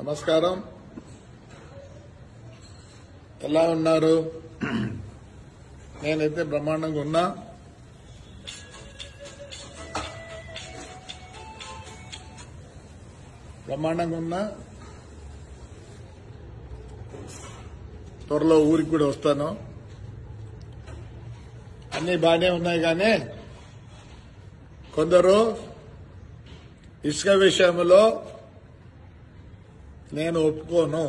నమస్కారం. ఎలా ఉన్నారు? నేనైతే బ్రహ్మాండంగా ఉన్నా. త్వరలో ఊరికి కూడా వస్తాను. అన్ని బాగానే ఉన్నాయి, కానీ కొందరు ఇసుక విషయంలో నేను ఒప్పుకోను.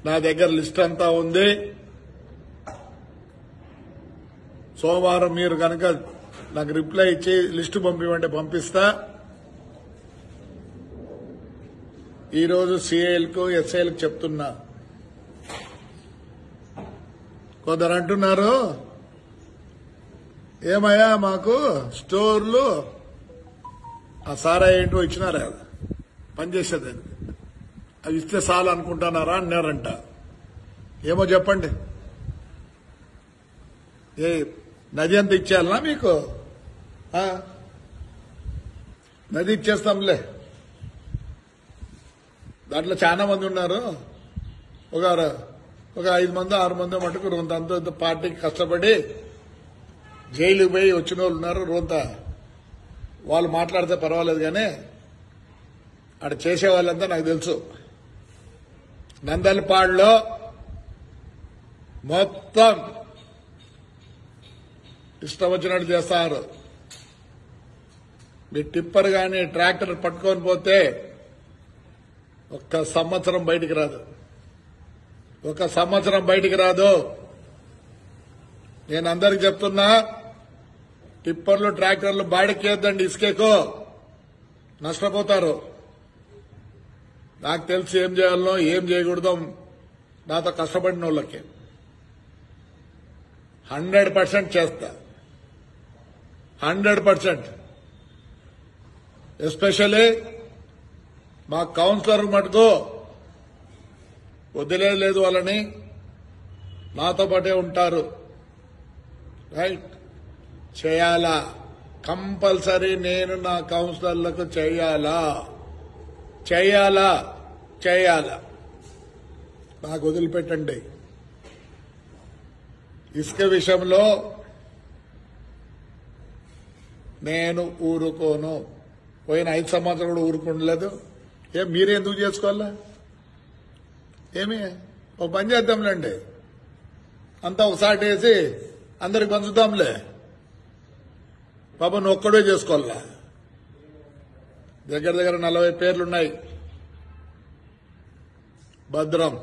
నా దగ్గర లిస్ట్ అంతా ఉంది. సోమవారం మీరు కనుక నాకు రిప్లై ఇచ్చి లిస్టు పంపివ్వండి, పంపిస్తా. ఈరోజు సిఐలకు ఎస్ఐలకు చెప్తున్నా. కొందరు అంటున్నారు, ఏమయ్యా మాకు స్టోర్లు ఆ సారా ఏంటో ఇచ్చినారా కదా పనిచేసేది, అవి ఇస్తే చాలు అనుకుంటున్నారా అన్నారంట. ఏమో చెప్పండి, ఏ నది అంత ఇచ్చేయాలనా మీకు? నది ఇచ్చేస్తాంలే. దాంట్లో చాలా మంది ఉన్నారు. ఒక 5 మంది 6 మంది మటుకు రొంత పార్టీకి కష్టపడి జైలుకి పోయి వచ్చిన వాళ్ళు ఉన్నారు. రొంత వాళ్ళు మాట్లాడితే పర్వాలేదు, కానీ అక్కడ చేసే వాళ్ళంతా నాకు తెలుసు. నందలపాడులో మొత్తం ఇష్టం వచ్చినట్టు చేస్తారు. మీ టిప్పర్ గాని ట్రాక్టర్ పట్టుకొని పోతే ఒక్క సంవత్సరం బయటికి రాదు. నేను అందరికి చెప్తున్నా, టిప్పర్లు ట్రాక్టర్లు బాడికి వేద్దండి, ఇసుకేకో నష్టపోతారు. నాకు తెలిసి ఏం చేయాలనో ఏం చేయకూడదో నాతో కష్టపడిన వాళ్ళకి 100% చేస్తా. 100%. ఎస్పెషల్లీ మా కౌన్సిలర్ మటుకు వదిలేదు. వాళ్ళని నాతో పాటే ఉంటారు. రైట్, చేయాలా, కంపల్సరీ. నేను నా కౌన్సిలర్లకు చేయాలా. నాకు వదిలిపెట్టండి. ఇసుక విషయంలో నేను ఊరుకోను. పోయిన 5 సంవత్సరాలు కూడా ఊరుకోలేదు. మీరే ఎందుకు చేసుకోవాలా? ఒక పని చేద్దాంలేండి, అంతా ఒకసారి వేసి అందరికి పంచుతాంలే. పాప నువ్వు ఒక్కడే చేసుకోవాలా? దగ్గర 40 పేర్లున్నాయి. భద్రం,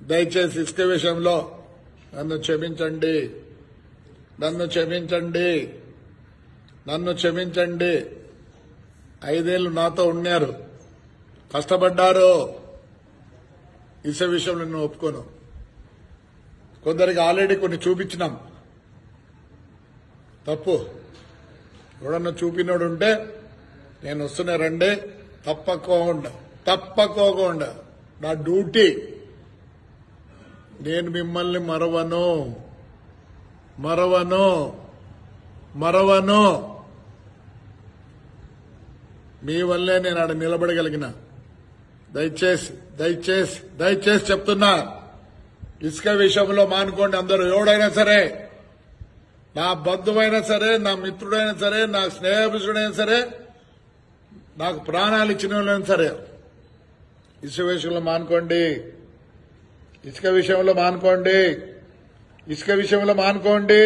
దయచేసి ఇసుక విషయంలో నన్ను క్షమించండి. 5 ఏళ్లు నాతో ఉన్నారు, కష్టపడ్డారు. ఇసుక విషయంలో నేను ఒప్పుకోను. కొందరికి ఆల్రెడీ కొన్ని చూపించినాం. తప్పు ఎవడన్నా చూపినోడు ఉంటే నేను వస్తున్నా, రండి. తప్పకోకుండా నా డ్యూటీ. నేను మిమ్మల్ని మరవను. మీ వల్లే నేను ఆడ నిలబడగలిగిన. దయచేసి చెప్తున్నా, ఇసుక విషయంలో మానుకోండి అందరూ. ఎవడైనా సరే, నా బంధువైనా సరే, నా మిత్రుడైనా సరే, నా స్నేహితుడైనా సరే, నాకు ప్రాణాలు ఇచ్చిన వాళ్ళైనా సరే, ఇసుక విషయంలో మానుకోండి.